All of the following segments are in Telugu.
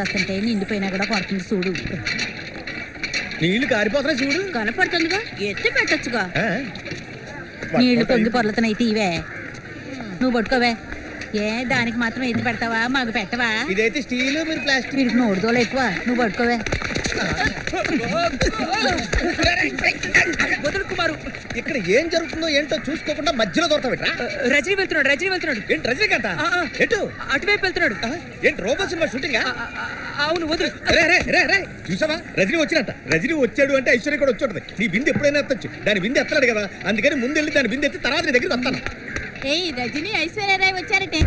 వస్తుంటే నిండిపోయినా కూడా కొడుతుంది చూడు. నీళ్లు కారిపోతున్నాయి చూడు. కనపడుతుందిగా, ఎత్తి పెట్టచ్చుగా. నీళ్లు పొంగి పొర్లుతున్నాయి, తీవే. నువ్వు పట్టుకోవే. ఏ దానికి మాత్రం ఎత్తి పెడతావా, మాకు పెట్టవా? ఇదైతే స్టీల్, మీరు ప్లాస్టిక్. వీడికి నోడుదోలు ఎక్కువ. నువ్వు పట్టుకోవే. ఇక్కడ ఏం జరుగుతుందో ఏంటో చూసుకోకుండా మధ్యలో దొరకబెట్టా. రజనీ వెళ్తున్నాడు. ఏంటి రజనీకాంత? ఎటు? అటువైపు వెళ్తున్నాడు. ఏంటి రోబో సినిమా షూటింగ్? అవును, వదులు. చూసావా, రజనీ వచ్చినట్ట. రజనీ వచ్చాడు అంటే ఐశ్వర్య కూడా వచ్చి నీ బిందె ఎప్పుడైనా ఎత్తొచ్చు. దాని బిందె ఎత్తలేడు కదా, అందుకని ముందు వెళ్ళి దాని బిందె ఎత్తి తర్వాత నీ దగ్గరికి వస్తాను. ఏయ్, రజనీ ఐశ్వర్యరాయ్ వచ్చారటే.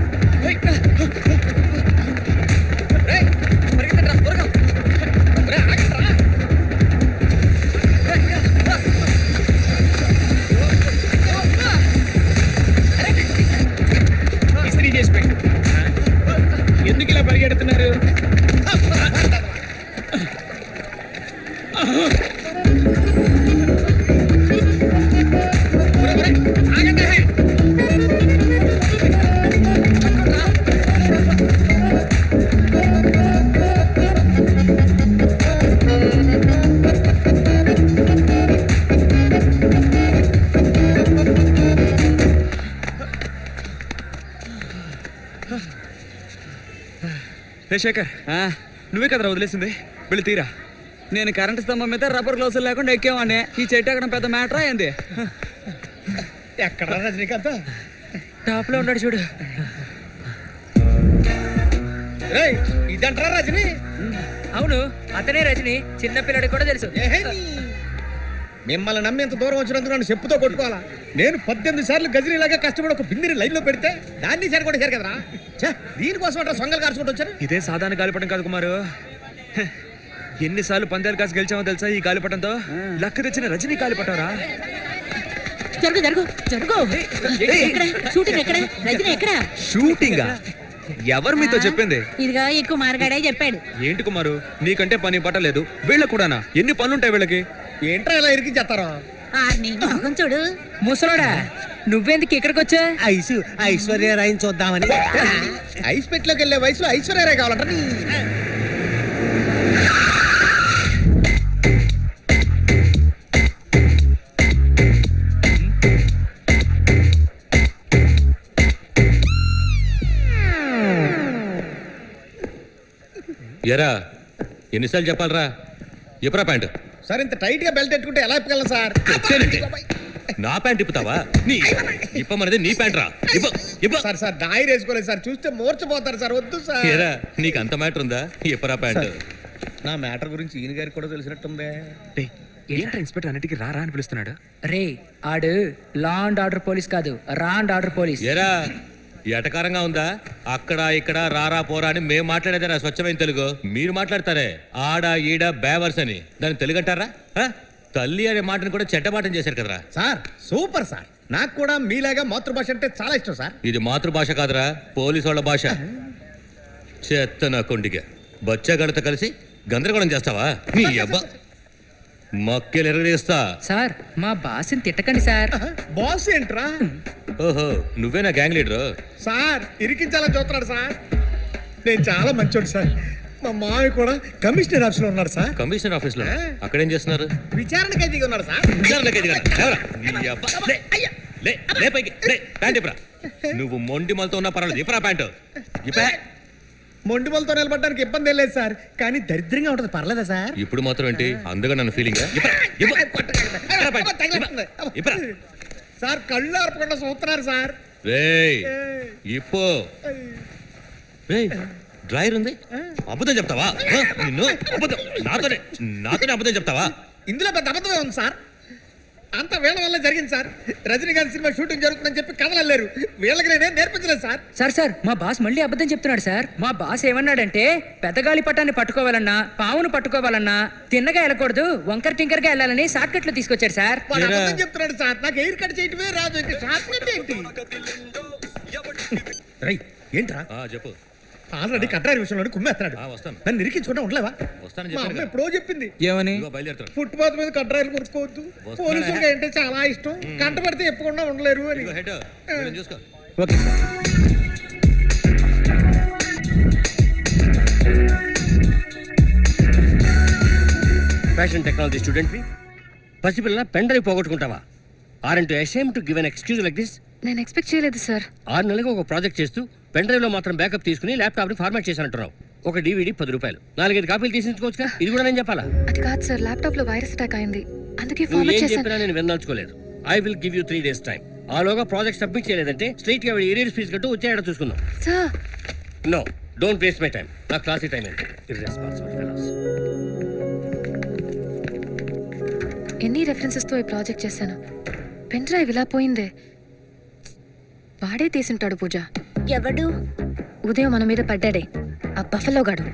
ఎందుకు ఇలా పరిగెడుతున్నారు? శేఖర్, నువ్వే కదరా వదిలేసింది, వెళ్ళి తీరా. నేను కరెంటు స్తంభం మీద రబ్బర్ గ్లౌసులు లేకుండా ఎక్కేవాడిని. ఈ చెట్టు ఎక్కడం పెద్ద మ్యాటరా ఏంది? ఎక్కడ రజనీకాంత్? టాప్ లో ఉన్నాడు చూడు. ఇదంటారా రజనీ? అవును, అతనే రజని. చిన్నపిల్లడికి కూడా తెలుసు. మిమ్మల్ని నమ్మి ఎంత దూరం వచ్చినందుకు నన్ను చెప్పుతో కొట్టుకోవాలా? నేను 18 సార్లు గజనీలాగా కష్టపడి ఒక బిందిని లైన్ లో పెడితే దాన్ని సరికొట్టేశారు కదరా. దీనికోసం అంటే సొంగలు కాల్చుకుంటూ వచ్చారు. ఇదే సాధారణ గాలిపటం కాదు కుమారు. ఎన్నిసార్లు పందాలు కాసి గెలిచామో తెలుసా ఈ గాలిపటంతో? లక్క తెచ్చిన రజనీ గాలిపటంరా. జరుగు జరుగు జరుగు. ఎక్కడ షూటింగ్? ఎక్కడ రజనీ? ఎక్కడ షూటింగ్? ఎవరు మీతో చెప్పింది? ఇదిగా ఎక్కువ మార్గాడే చెప్పాడు. ఏంటి కుమారు, నీకంటే పని పట్టలేదు. వీళ్ళకు కూడానా? ఎన్ని పనులుంటాయి వీళ్ళకి? ఏంట్రా ఇలా ఇరికి చేస్తారా? మొహం చూడు. ముసలోడా, నువ్వెందుకు ఇక్కడికి వచ్చా? ఐశ్వర్యరాయని చూద్దామని. ఐస్ పెట్టలోకి వెళ్ళే వయసులో ఐశ్వర్యరాయ్ కావాలంట. ఎరా, ఎన్నిసార్లు చెప్పాలరా? ఎప్పుడా ప్యాంటు? సార్, ఇంత టైట్ గా బెల్ట్ పెట్టుకుంటే ఎలా ఇప్పగలను సార్? నా ప్యాంట్ ఇప్పుతావా? ఇప్పమనేది నీ ప్యాంట్ రా. సార్ సార్ డైర్ వేసుకోలేదు సార్, చూస్తే మూర్చపోతారు సార్. వద్దు సార్. ఎరా, నీకు అంత మ్యాటర్ ఉందా? ఎప్పుడా ప్యాంటు? నా మ్యాటర్ గురించి ఈయన గారికి కూడా తెలిసినట్టుందే. ఏంట్రా ఇన్స్పెక్టర్ అన్నిటికీ రా రా అని పిలుస్తున్నాడు? రే, ఆడు లా అండ్ ఆర్డర్ పోలీస్ కాదు, రా అండ్ ఆర్డర్ పోలీస్. ఎరా, ఎటకారంగా ఉందా? అక్కడ ఇక్కడ రారా పోరా అని మేము మాట్లాడేదారా స్వచ్ఛమైన తెలుగు. మీరు మాట్లాడతారే ఆడ ఈడ బేవర్స్ అని, దాన్ని తెలుగు అంటారా? తల్లి అనే మాటను కూడా చెడ్డబాటం చేశారు కదరా. Sir super sir. నాకు కూడా మీలాగా మాతృభాష అంటే చాలా ఇష్టం సార్. ఇది మాతృభాష కాదురా, పోలీసు వాళ్ళ భాష. చెత్త నా కొండిగా బచ్చగడత కలిసి గందరగోళం చేస్తావా? నీ అబ్బా మక్కెలు ఎరగదీస్తా. సార్, మా బాస్ని తిట్టకండి సార్. బాస్ ఏంట్రా? ఓహో, నువ్వే నా గ్యాంగ్ లీడరు? సార్ ఇరికించాలని చూస్తున్నాడు సార్. నేను చాలా మంచోడు సార్. మా మావి కూడా కమిషనర్ ఆఫీస్ లో ఉన్నాడు సార్. కమిషనర్ ఆఫీస్ లో? అక్కడేం చేస్తున్నారు? విచారణ ఖైదీగా ఉన్నాడు సార్. నువ్వు మొండి మలతో ఉన్న పర్వాలేదు, ఇప్పరా ప్యాంటు. మొండి మలతో నిలబడడానికి ఇబ్బంది లేదు సార్, కానీ దరిద్రంగా ఉంటది. పర్లేదా సార్? ఇప్పుడు మాత్రం ఏంటి అందుగా నన్ను ఫీలింగ్? సార్ కళ్ళు ఆర్పకుండా చూస్తున్నారు సార్. ఇప్పో డ్రైవర్ ఉంది, అబద్ధం చెప్తావా? నిన్ను నాతోనే అబద్ధం చెప్తావా? ఇందులో పెద్ద అబద్ధమే ఉంది సార్. అంత వీళ్ళ వల్ల జరిగింది సార్. రజనీకాంత్ సినిమా షూటింగ్ జరుగుతుందని చెప్పి కథలలేరు. వీళ్ళకి నేనే నేర్పించలేదు సార్. సార్, మా బాస్ మళ్ళీ అబద్ధం చెప్తున్నాడు సార్. మా బాస్ ఏమన్నాడంటే పెద్దగాలి పట్టాన్ని పట్టుకోవాలన్నా, పావును పట్టుకోవాలన్నా తిన్నగా వెళ్ళకూడదు, వంకర టింకర్గా వెళ్ళాలని షార్ట్ కట్లు తీసుకొచ్చారు సార్. అబద్ధం చెప్తున్నాడు సార్. నాకు ఎయిర్ కట్ చేయటమే రాదు, షార్ట్ కట్ ఏంటి? ఏంట్రా చెప్పు. ఆల్రెడీ కట్టారి విషయంలో కుమ్మేస్తున్నాడు. నన్ను ఇరికించుకుంటా ఉండలేవా? ఎప్పుడో చెప్పింది ఏమని? ఫుట్పాత్ మీద కట్రాయిలు కొనుక్కోవద్దు, పోలీసులుగా అంటే చాలా ఇష్టం, కంట పడితే ఎప్పకుండా ఉండలేరు అని. Okay sir. ఫ్యాషన్ టెక్నాలజీ స్టూడెంట్వి పసిపిల్ల పెన్ డ్రైవ్ పోగొట్టుకుంటావా? Aren't ashamed to give an excuse like this? నేను ఎక్స్పెక్ట్ చేయలేదు సార్. 6 నెలలుగా ఒక ప్రాజెక్ట్ చేస్తూ పెన్ డ్రైవ్ లో మాత్రం బ్యాకప్ తీసుకుని ల్యాప్టాప్ ని ఫార్మాట్ చేశానంటున్నావు. ఒక DVD 10 రూపాయలు, 4-5 కాపీలు తీసించుకోవచ్చుగా. ఇది కూడా నేను చెప్పాలా? అది కాదు సార్, ల్యాప్టాప్ లో వైరస్ అటాక్ అయింది, అందుకే నువ్వు ఫార్మాట్ ఏం చేశాను. చెప్పినా నేను వినదలుచుకోలేదు. I will give you 3 days time. ఆలోగా ప్రాజెక్ట్ సబ్మిట్ చేయలేదంటే స్ట్రైట్ గా ఏరియర్ ఫీజు కట్టు వచ్చేయడం చూసుకుందాం. Sir no, don't waste my time. నా క్లాసీ టైం ఏంటి? Irresponsible fellows. ఎన్ని రెఫరెన్సెస్ తో ఈ ప్రాజెక్ట్ చేశాను, పెన్ డ్రైవ్ ఇలా పోయిందే. వాడే తీసుంటాడు పూజ. ఎవడు? ఉదయం మన మీద పడ్డాడే ఆ బఫలో గాడు.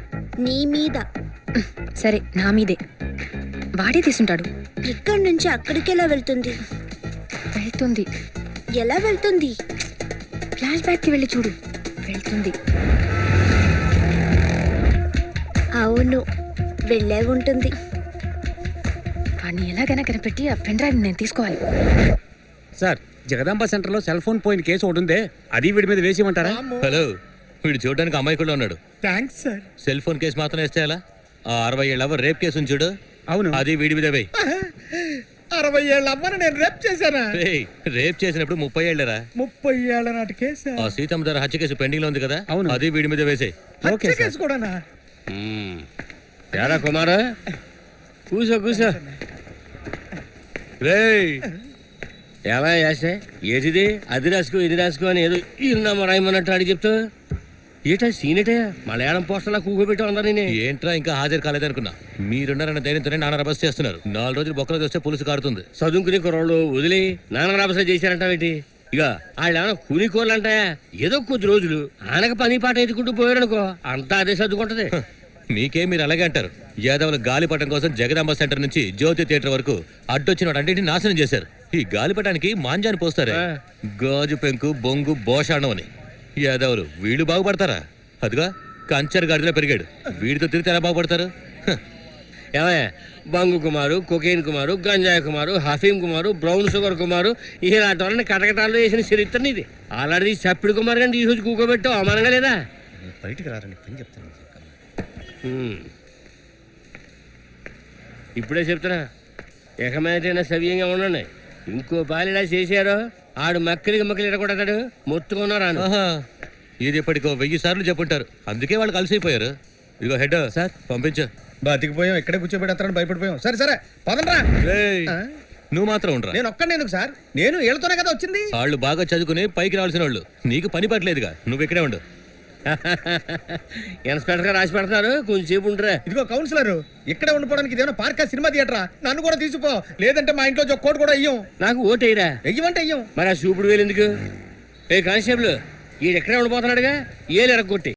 నీ మీద? సరే నా మీదే, వాడే తీసుంటాడు. ఇక్కడి నుంచి అక్కడికి ఎలా వెళ్తుంది? వెళ్తుంది. ఎలా వెళ్తుంది? ఫ్లాష్ బ్యాక్ కి వెళ్ళి చూడు, వెళ్తుంది. అవును, వెళ్ళే ఉంటుంది. వాడిని ఎలాగైనా కనిపెట్టి ఆ పెన్ డ్రైవ్ నేను తీసుకోవాలి. సార్, జగదాంబ సెంటర్ లో సెల్ ఫోన్ పోయిన కేసు ఒకటి ఉందే, అది వీడి మీద వేసేయమంటారా? హలో, వీడు చూడడానికి అమాయకుల్లో ఉన్నాడు. Thanks sir. Cell phone case మాత్రం వేస్తే ఎలా? ఆ 60 ఏళ్ళ రేప్ కేసు ఉంది చూడు, అవును. అది వీడి మీద వేయి. 60 ఏళ్ళ అమ్మని నేను రేప్ చేశానా? రేప్ చేసినప్పుడు 30 ఏళ్ళరా? 30 ఏళ్ళ నాటి కేసు. ఆ సీతమ్మ ధర హత్య కేసు పెండింగ్ లో ఉంది కదా, అవును. అది వీడి మీద వేసే. హత్య కేసు కూడానా? తేడా కుమార్, కూసో కూసో. రేయ్, ఎలా చేసే ఏటిది? అది రాసుకో ఇది రాసుకో అని ఏదో ఇన్నామ రాయమన్నట్టు అడిగి చెప్తా. ఏటా సీనేటే మలయాళం పోస్టర్లా కూకోబెట్టావు అందరినీ. ఏంట్రా ఇంకా హాజరు కాలేదనుకున్నా. మీరున్నారన్న ధైర్యంతోనే నాన్న రభస్ చేస్తున్నారు. 4 రోజులు బొక్కలు చూస్తే పులుసు కారుతుంది. చదువుకుని కుర్రోళ్ళు వదిలి నాన్న రాబస చేశారంటావేటి? ఇక వాళ్ళు ఏమైనా కూలి కూరలు అంటాయా? ఏదో కొద్ది రోజులు ఆనక పని పాట ఎత్తుకుంటూ పోయారనుకో, అంతా అదే చదువుకుంటది. మీకేం మీరు అలాగే అంటారు. యాదవుల గాలిపటం కోసం జగదాంబ సెంటర్ నుంచి జ్యోతి థియేటర్ వరకు అడ్డొచ్చిన వాటన్నింటినీ నాశనం చేశారు. ఈ గాలిపటానికి మాంజాన్ని పోస్తారే, గాజు పెంకు బొంగు బోషాణం అని. యాదవులు వీళ్ళు బాగుపడతారా? అదిగా కంచర్ గాడిలో పెరిగాడు, వీడితో తిరిగితే ఎలా బాగుపడతారు? ఏమయ్య, బంగు కుమారు, కొకేన్ కుమారు, గంజాయి కుమారు, హఫీం కుమారు, బ్రౌన్ షుగర్ కుమారు, ఇలాంటి వాళ్ళని కటకటాల్లో వేసిన చరిత్రని ఇది. అలాంటిది చప్పిడి కుమారు కానీ ఈ రోజు కూకోబెట్టావు, అవమానంగా లేదా? బయటికి రారండి, పని చెప్తాను. ఇప్పుడే చెప్తున్నా, ఎకమైనా సవ్యంగా ఉండండి. ఇంకో బాలిలా చేశారో ఆడు మక్కలికి ఇరగొడతాడు. మొత్తుకున్నారా? ఆహా, ఇది ఇప్పటికో 1000 సార్లు చెప్పుంటారు, అందుకే వాళ్ళు కలిసిపోయారు. ఇదిగో హెడ్ సార్ పంపించు. బతికిపోయాం, ఇక్కడే కూర్చోబెడతారని భయపడిపోయాం. సరే సరే పదండ్రా. నువ్వు మాత్రం ఉండరా. నేను ఒక్కడే ఎందుకు సార్, నేను వీళ్ళతోనే కదా వచ్చింది. వాళ్ళు బాగా చదువుకుని పైకి రావాల్సిన వాళ్ళు, నీకు పని పట్టలేదుగా, నువ్వు ఇక్కడే ఉండు. ఇన్స్పెక్టర్ గా రాసి పెడతారు, కొంచెంసేపు ఉంటారా. ఇదిగో కౌన్సిలర్, ఇక్కడే ఉండిపోవడానికి ఇదేమన్నా పార్కా సినిమా థియేటరా? నన్ను కూడా తీసుకో, లేదంటే మా ఇంట్లో ఒక్కోటి కూడా ఇయ్యం. నాకు ఓటేయరా? వెయ్యమంటే ఇయ్యం. మరి ఆ చూపుడు వేలు ఎందుకు? ఏ కానిస్టేబుల్, ఈడు ఎక్కడే ఉండిపోతున్నాడుగా, ఏలు ఎరగొట్టి